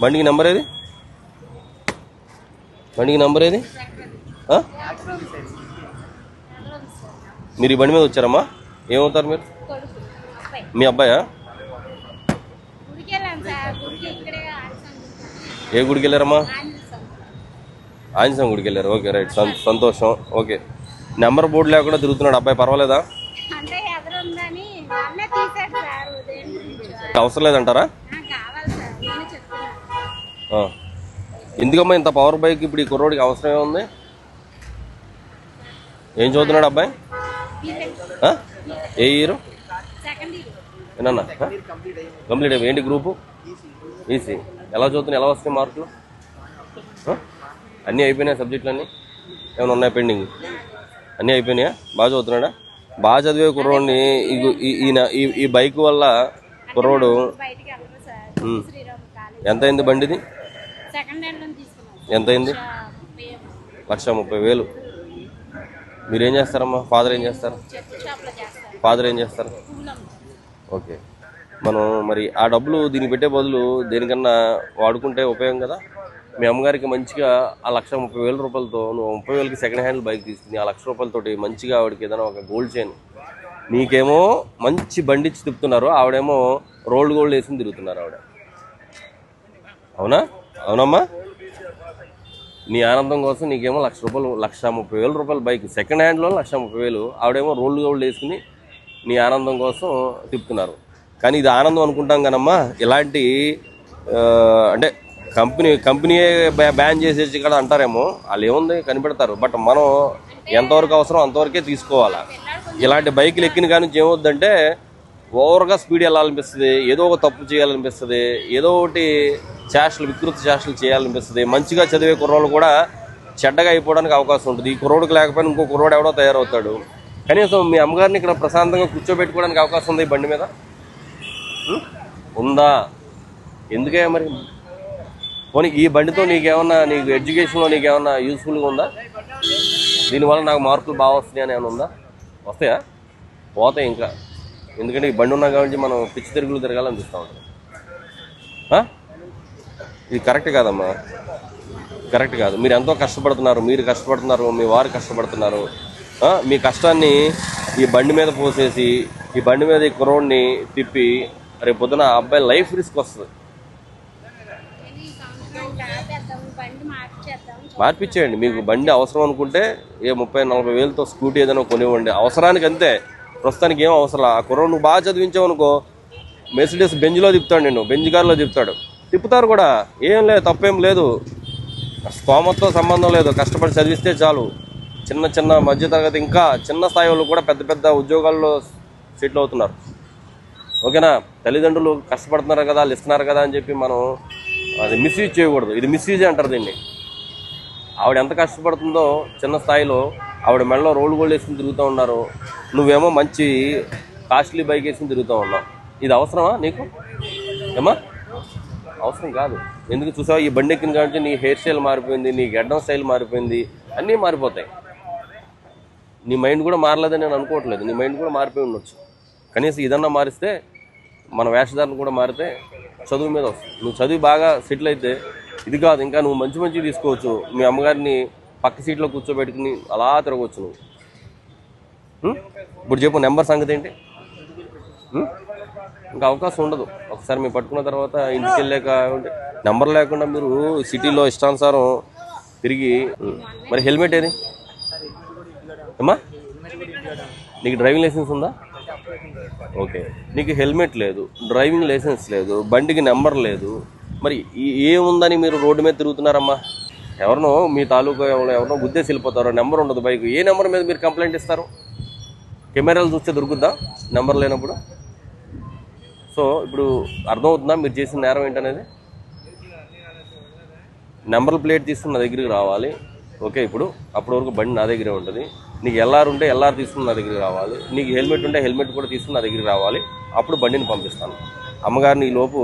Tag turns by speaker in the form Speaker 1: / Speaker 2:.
Speaker 1: బండికి నెంబర్ ఏది? బండికి నెంబర్ ఏది? మీరు ఈ బండి మీద వచ్చారమ్మా? ఏమవుతారు మీరు? మీ అబ్బాయా? ఏ గుడికి వెళ్ళారమ్మా? ఆంజనేయ గుడికి వెళ్ళారు. ఓకే రైట్, సంతోషం. ఓకే, నెంబర్ బోర్డు లేకుండా తిరుగుతున్నాడు అబ్బాయి, పర్వాలేదా? అవసరం లేదంటారా? ఎందుకమ్మా ఇంత పవర్ బైక్ ఇప్పుడు ఈ కుర్రోడికి అవసరం ఏముంది? ఏం చదువుతున్నాడు అబ్బాయి? ఏ ఇయర్? ఏనన్నా కంప్లీట్ అయిపోయి ఏంటి గ్రూపు? ఈసీ. ఎలా చదువుతున్నాయి? ఎలా వస్తాయి మార్కులు? అన్నీ అయిపోయినాయి సబ్జెక్టులు అన్నీ? ఏమైనా ఉన్నాయి పెండింగ్? అన్నీ అయిపోయినాయా? బాగా చదువుతున్నాడా? బాగా చదివే కుర్రోడిని ఈ బైక్ వల్ల కుర్రోడు ఎంత అయింది బండిది? ఎంత అయింది? 1,30,000. మీరేం చేస్తారమ్మా? ఫాదర్ ఏం చేస్తారు? ఫాదర్ ఏం చేస్తారు? ఓకే, మనం మరి ఆ డబ్బులు దీనికి పెట్టే బదులు దేనికన్నా వాడుకుంటే ఉపయోగం కదా. మీ అమ్మగారికి మంచిగా ఆ 1,30,000 రూపాయలతో నువ్వు 30,000కి సెకండ్ హ్యాండ్ బైక్ తీసుకుని ఆ 1,00,000 రూపాయలతోటి మంచిగా ఆవిడకి ఏదైనా ఒక గోల్డ్ చైన్, నీకేమో మంచి బండి ఇచ్చి తిప్పుతున్నారు, ఆవిడేమో రోల్డ్ గోల్డ్ వేసి తిరుగుతున్నారు ఆవిడ. అవునా? అవునమ్మా. నీ ఆనందం కోసం నీకేమో 1,30,000 రూపాయల బైక్ సెకండ్ హ్యాండ్లో 1,30,000, ఆవిడేమో రోల్డ్ గోల్డ్ వేసుకుని నీ ఆనందం కోసం తిప్పుతున్నారు. కానీ ఇది ఆనందం అనుకుంటాం కానమ్మా, ఇలాంటి అంటే కంపెనీయే బ్యాన్ చేసేసి కదా అంటారేమో, వాళ్ళు ఏముంది కనిపెడతారు. బట్ మనం ఎంతవరకు అవసరం అంతవరకే తీసుకోవాలా. ఇలాంటి బైకులు ఎక్కిన కానీ ఏమవుద్దంటే ఓవర్గా స్పీడ్ వెళ్ళాలనిపిస్తుంది, ఏదో ఒక తప్పు చేయాలనిపిస్తుంది, ఏదో ఒకటి వికృత చేష్టలు చేయాలనిపిస్తుంది. మంచిగా చదివే కుర్రోళ్ళు కూడా చెడ్డగా అయిపోవడానికి అవకాశం ఉంటుంది. ఈ కుర్రోడికి లేకపోయినా ఇంకో కుర్రోడు ఎవడో తయారవుతాడు. కనీసం మీ అమ్మగారిని ఇక్కడ ప్రశాంతంగా కూర్చోబెట్టుకోవడానికి అవకాశం ఉంది ఈ బండి మీద? ఉందా? ఎందుకే మరి? పోనీ ఈ బండితో నీకు ఎడ్యుకేషన్లో నీకేమన్నా యూస్ఫుల్గా ఉందా? దీనివల్ల నాకు మార్కులు బాగా వస్తున్నాయి అని ఏమైనా ఉందా? వస్తాయా? పోతాయి ఇంకా. ఎందుకంటే ఈ బండి ఉన్నాం కాబట్టి మనం పిచ్చి తిరుగులు తిరగాలనిపిస్తూ ఉంటుంది. ఇది కరెక్ట్ కాదమ్మా, కరెక్ట్ కాదు. మీరు ఎంతో కష్టపడుతున్నారు, మీ వారు కష్టపడుతున్నారు. మీ కష్టాన్ని ఈ బండి మీద పోసేసి ఈ బండి మీద ఈ కుర్రోడ్ని తిప్పి రేపు పొద్దున ఆ అబ్బాయి లైఫ్ రిస్క్ వస్తుంది. మార్పిచ్చేయండి. మీకు బండి అవసరం అనుకుంటే 30,000-40,000 వేలతో స్కూటీ ఏదైనా కొనివ్వండి, అవసరానికి అంతే. ప్రస్తుతానికి ఏం అవసరం. ఆ కుర్రోడు నువ్వు బాగా చదివించావు అనుకో, మెర్సిడెస్ బెంజ్లో తిప్పుతాడు, నిన్ను బెంజ్ కార్లో తిప్పుతాడు. తిప్పుతారు కూడా, ఏం లేదు, తప్పేం లేదు. స్తోమతతో సంబంధం లేదు, కష్టపడి చదివిస్తే చాలు. చిన్న మధ్యతరగతి ఇంకా చిన్న స్థాయి వాళ్ళు కూడా పెద్ద పెద్ద ఉద్యోగాల్లో సెటిల్ అవుతున్నారు. ఓకేనా? తల్లిదండ్రులు కష్టపడుతున్నారు కదా, వాళ్ళు ఇస్తున్నారు కదా అని చెప్పి మనం అది మిస్యూజ్ చేయకూడదు. ఇది మిస్యూజ్ అంటారు దీన్ని. ఆవిడ ఎంత కష్టపడుతుందో చిన్న స్థాయిలో, ఆవిడ మెడలో రోల్ గోల్డ్ వేసుకుని తిరుగుతూ ఉన్నారు, నువ్వేమో మంచి కాస్ట్లీ బైక్ వేసుకుని తిరుగుతూ ఉన్నావు. ఇది అవసరమా నీకు? ఏమా అవసరం కాదు. ఎందుకు చూసావు? ఈ బండి ఎక్కిన కాబట్టి నీ హెయిర్ స్టైల్ మారిపోయింది, నీ గడ్డం స్టైల్ మారిపోయింది, అన్నీ మారిపోతాయి. నీ మైండ్ కూడా మారలేదని నేను అనుకోవట్లేదు, నీ మైండ్ కూడా మారిపోయి ఉండొచ్చు. కనీసం ఇదన్నా మారిస్తే, మన వేషధారణ కూడా మారితే చదువు మీద వస్తుంది. నువ్వు చదివి బాగా సెటిల్ అయితే ఇది కాదు, ఇంకా నువ్వు మంచి తీసుకోవచ్చు. మీ అమ్మగారిని పక్క సీట్లో కూర్చోబెట్టుకుని అలా తిరగవచ్చు నువ్వు. ఇప్పుడు చెప్పు, నెంబర్ సంగతి ఏంటి? ఇంకా అవకాశం ఉండదు. ఒకసారి మీరు పట్టుకున్న తర్వాత ఇంటికి వెళ్ళాక నెంబర్ లేకుండా మీరు సిటీలో ఇష్టానుసారం తిరిగి. మరి హెల్మెట్ ఏది అమ్మా? నీకు డ్రైవింగ్ లైసెన్స్ ఉందా? ఓకే, నీకు హెల్మెట్ లేదు, డ్రైవింగ్ లైసెన్స్ లేదు, బండికి నెంబర్ లేదు, మరి ఏముందని మీరు రోడ్డు మీద తిరుగుతున్నారమ్మా? ఎవరినో మీ తాలూకా ఎవరినో గుద్దేసి వెళ్ళిపోతారో, నెంబర్ ఉండదు బైక్. ఏ నెంబర్ మీద మీరు కంప్లైంట్ ఇస్తారు? కెమెరాలు చూస్తే దొరుకుద్దా నెంబర్ లేనప్పుడు? సో ఇప్పుడు అర్థమవుతుందా మీరు చేసిన నేరం ఏంటనేది? నెంబర్ ప్లేట్ తీసుకుని నా దగ్గరికి రావాలి. ఓకే, ఇప్పుడు అప్పటి వరకు బండి నా దగ్గరే ఉంటుంది. నీకు ఎల్ఆర్ ఉంటే ఎల్ఆర్ తీసుకుని నా దగ్గరికి రావాలి, నీకు హెల్మెట్ ఉంటే హెల్మెట్ కూడా తీసుకుని నా దగ్గరికి రావాలి. అప్పుడు బండిని పంపిస్తాను. అమ్మగారిని ఈ లోపు